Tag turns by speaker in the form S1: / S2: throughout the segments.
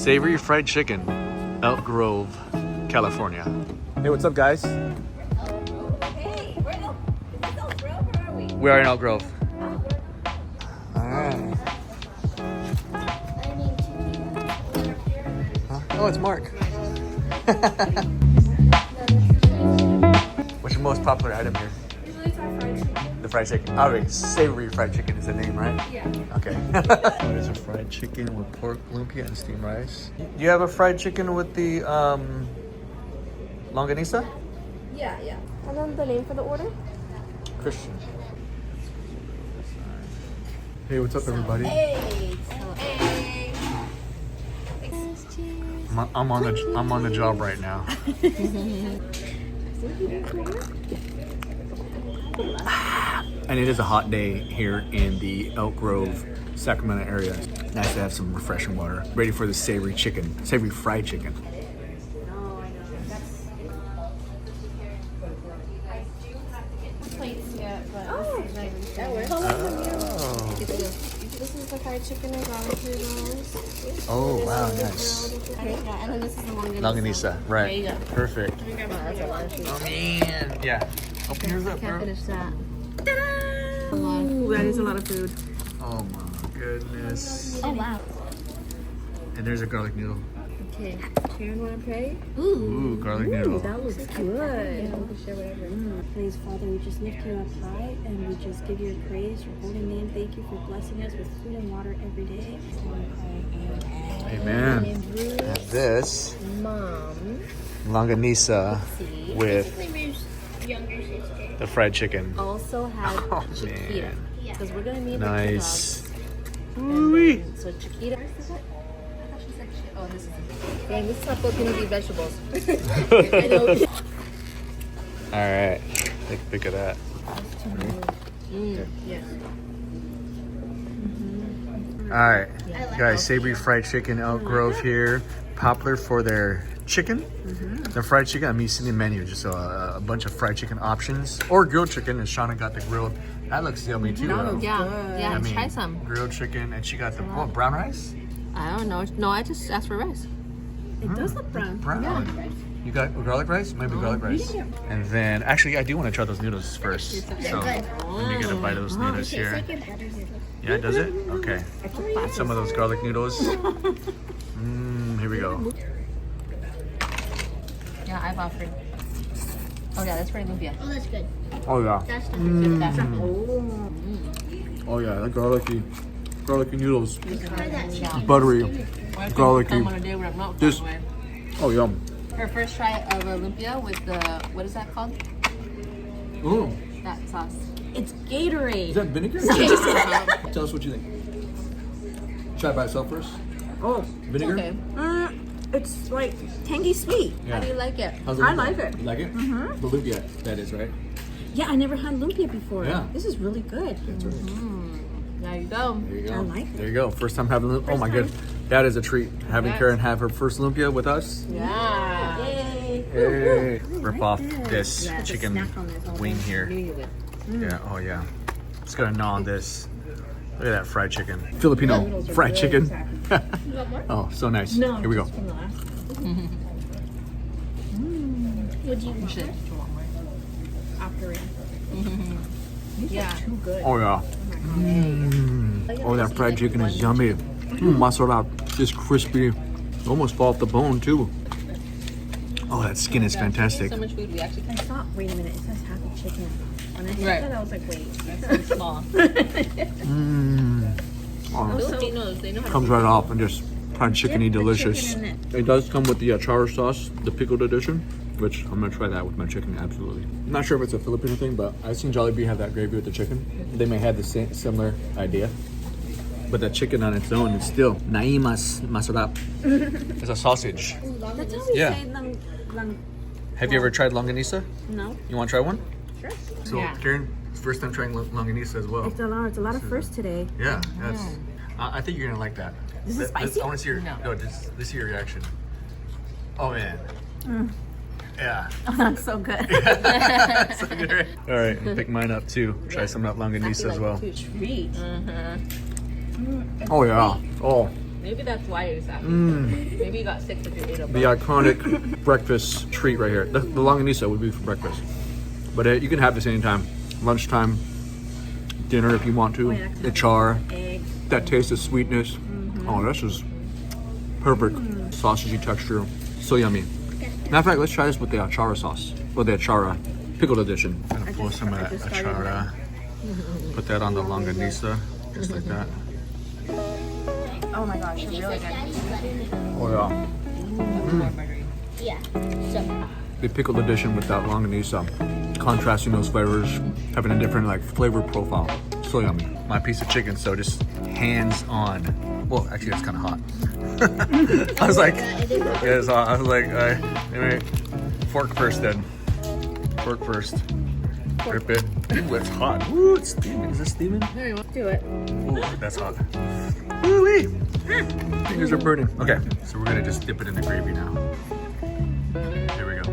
S1: Savory Fried Chicken, Elk Grove, California. Hey, what's up, guys?
S2: Hey, we're in Elk Grove, where are we?
S1: We are in Elk Grove. All right. Huh? Oh, it's Mark. What's your most popular item here?
S2: Usually it's our fried chicken.
S1: The fried chicken. Oh, wait, Savory Fried Chicken is the name, right?
S2: Yeah.
S1: Okay. There's a fried chicken with pork, lumpia, and steamed rice. Do you have a fried chicken with the longanisa?
S2: Yeah. And then the name for the order?
S1: Christian. Hey, what's up, everybody?
S2: Hey.
S1: I'm on the job right now. And it is a hot day here in the Elk Grove, Sacramento area. Nice to have some refreshing water. Ready for the savory fried chicken.
S2: Plates yet, but that works.
S1: Oh.
S2: This is the fried chicken and garlic noodles.
S1: Oh, wow, nice.
S2: Yeah, and then this is the longanisa.
S1: Longanisa, right.
S2: There you go.
S1: Perfect.
S2: That's a lot of food.
S1: Oh, man. Yeah. Open yours up,
S2: Can't
S1: bro.
S2: finish that. Ta-da! Ooh, that is a lot of food.
S1: Oh, my goodness.
S2: Oh, wow.
S1: And there's a garlic noodle.
S2: Okay, Karen, want to pray?
S1: Ooh, garlic noodle.
S2: That looks good. Yeah, we can share whatever.
S3: Praise, Father, we just lift you up high and we just give you praise, your holy name. Thank you for blessing us with food and water every day.
S1: Amen. And this
S2: Mom.
S1: longanisa with the fried chicken.
S2: Also had
S1: Oh,
S2: Chiquita.
S1: man.
S2: Because we're going to need
S1: Nice.
S2: the
S1: Ooh-wee.
S2: kebab. So Chiquita. Oh, this is dang, this is not Filipino vegetables. I know.
S1: All right. Take a pic of that.
S2: Yes.
S1: All right, guys, Savory Fried Chicken, Elk Grove here. Popular for their chicken. The fried chicken, I'm using the menu, just a bunch of fried chicken options. Or grilled chicken, and Shauna got the grilled. That looks yummy too.
S2: Yeah,
S1: I mean,
S2: try some.
S1: grilled chicken, and she got the brown rice?
S2: I don't know. No, I just asked for rice.
S3: It does look brown.
S1: Brown. You got garlic rice? Maybe garlic rice. And then, actually, I do want to try those noodles first. So, let me get a bite of those noodles here. Yeah, does it? Okay. Get some of those garlic noodles. Here we go.
S2: Yeah, I've offered. Oh yeah, that's pretty lumpia.
S4: Oh, that's good.
S1: Oh, yeah.
S4: That's the
S2: That's
S1: Oh, yeah, the garlicky noodles.
S4: Try that chicken.
S1: Buttery. Garlicky.
S2: Come on a day when I'm not
S1: This-
S2: far away.
S1: Oh, yum.
S2: Her first try of a lumpia with the what is that called?
S1: Oh,
S2: That sauce.
S3: It's Gatorade.
S1: is that vinegar? Tell us what you think. Try it by itself first.
S3: Oh,
S1: Vinegar?
S2: Okay.
S3: it's like tangy sweet.
S2: How do you like it?
S1: How's
S3: I like it.
S1: You like it? Mm-hmm. The lumpia, that is, right?
S3: Yeah, I never had lumpia before.
S1: Yeah.
S3: This is really good.
S1: That's right.
S2: There you go.
S1: There you go.
S3: I like it.
S1: There you go. First time having lumpia. Oh my god. That is a treat. Having
S2: Yes.
S1: Karen have her first lumpia with us.
S2: Yeah.
S3: Yay.
S1: Hey. Rip
S3: like
S1: off
S3: this.
S1: this
S3: Yeah, the
S1: chicken
S3: snack on this.
S1: wing here. Yeah, oh yeah. Just gonna gnaw on this. Look at that fried chicken. Filipino fried chicken. Oh, so nice.
S3: No,
S1: Here we go.
S3: just from the last.
S4: Would you want
S2: Shit.
S4: it?
S3: After it.
S2: Yeah.
S3: Too good.
S1: Oh yeah. Oh, that fried chicken is yummy. Masarap. Just crispy. Almost fall off the bone too. Oh, that skin is fantastic.
S2: So much food we actually
S3: I thought, wait a minute, it says happy chicken. When I said
S2: Right.
S3: that, I was like, wait.
S2: That's so small.
S1: Oh,
S2: Filipinos, they know how to
S1: comes right off and just fried chickeny
S3: Dip the
S1: delicious.
S3: chicken in
S1: It does come with the achara sauce, the pickled edition, which I'm gonna try that with my chicken, absolutely. I'm not sure if it's a Filipino thing, but I've seen Jollibee have that gravy with the chicken. They may have the same similar idea, but that chicken on its own is still naimas masarap. It's a sausage.
S3: That's how we
S1: Yeah.
S3: say
S1: Have you ever tried longanisa?
S3: no.
S1: You want to try one?
S3: Sure.
S1: So
S2: Yeah.
S1: Karen, first time trying longanisa as well.
S3: It's a lot of first today.
S1: Yeah, that's. I think you're gonna like that.
S3: This is spicy?
S1: I want to see your this is your reaction. Oh man. Yeah.
S3: Oh, that's so good.
S1: So good, right? All right, I'll pick mine up too. Try some of that longanisa as well.
S3: Treat.
S1: Oh yeah. Oh,
S2: Maybe that's why you're sad. Maybe you got sick because you ate a
S1: The iconic breakfast treat right here. The longanisa would be for breakfast. But you can have this anytime. Lunchtime, dinner if you want to. Achara, that taste of sweetness. Oh, this is perfect. Sausagey texture, so yummy. Matter of fact, let's try this with the achara sauce. Or the achara pickled edition. Gonna pour some of that achara. Put that on the longanisa, just like that.
S3: Oh my gosh, it's really good.
S1: Oh yeah.
S4: Yeah. So,
S1: The pickled edition with that longanisa, contrasting those flavors, having a different like flavor profile. So yummy. My piece of chicken, so just hands on. Well, actually, it's kind of hot. I was like, yeah, it's hot. I was like, anyway, fork first then. Fork first. Rip it. Ooh, it's hot. Ooh, it's steaming. Is it steaming?
S3: Do it.
S1: Ooh, that's hot. Woo-wee. Fingers are burning. Okay, so we're gonna just dip it in the gravy now. Here we go.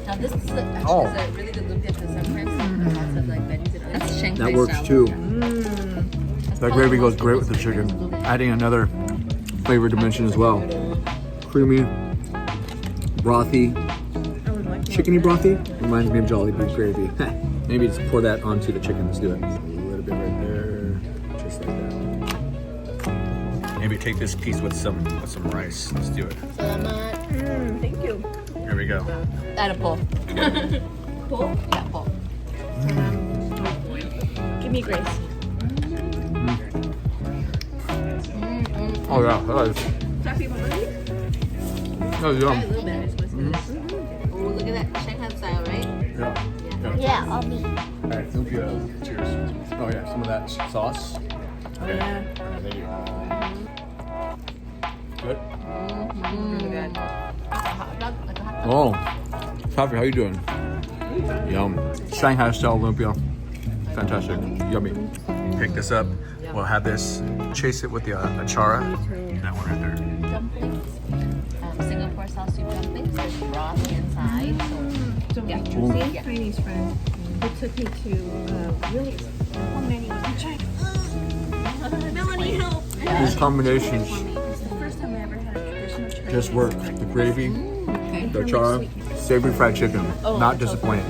S2: Now this is a really good lumpia because sometimes lots of like veggies and that's Shanghai
S1: That works
S2: style
S1: too.
S2: lumpia.
S1: That gravy goes great with the chicken. Adding another flavor dimension as well. Creamy, brothy, chickeny brothy. Reminds me of Jollibee's gravy. Maybe just pour that onto the chicken. Let's do it. A little bit right there, just like that. Maybe take this piece with some rice. Let's do it.
S3: Thank you.
S1: Here we go.
S2: Add a pull. Pull? Yeah, pull.
S3: Give me grace.
S1: Oh yeah, that is.
S3: Fluffy bubble.
S1: Oh
S2: A
S1: yum.
S2: little bit. Ooh, look at that Shanghai style, right?
S1: Yeah.
S4: yeah, I'll be.
S1: All right, lumpia. Cheers. Oh yeah, some of that sauce.
S3: Oh yeah.
S1: There you go. Good.
S2: Really good. Hot dog, like a hot dog.
S1: Oh, Taffy, how you doing? Yum. Shanghai style lumpia. Fantastic. Yummy. Pick this up. We'll have this. Chase it with the achara. That one right there.
S2: Dumplings. Singapore style soup dumplings. There's broth inside. So, yeah.
S3: Juicy.
S2: Yeah.
S3: Chinese friend who took me to really one menu was in China. Melanie, help!
S1: These combinations
S3: It's the first time I ever had a traditional Chinese.
S1: just work. The gravy,
S2: Okay.
S1: the achara, savory fried chicken. Not disappointing.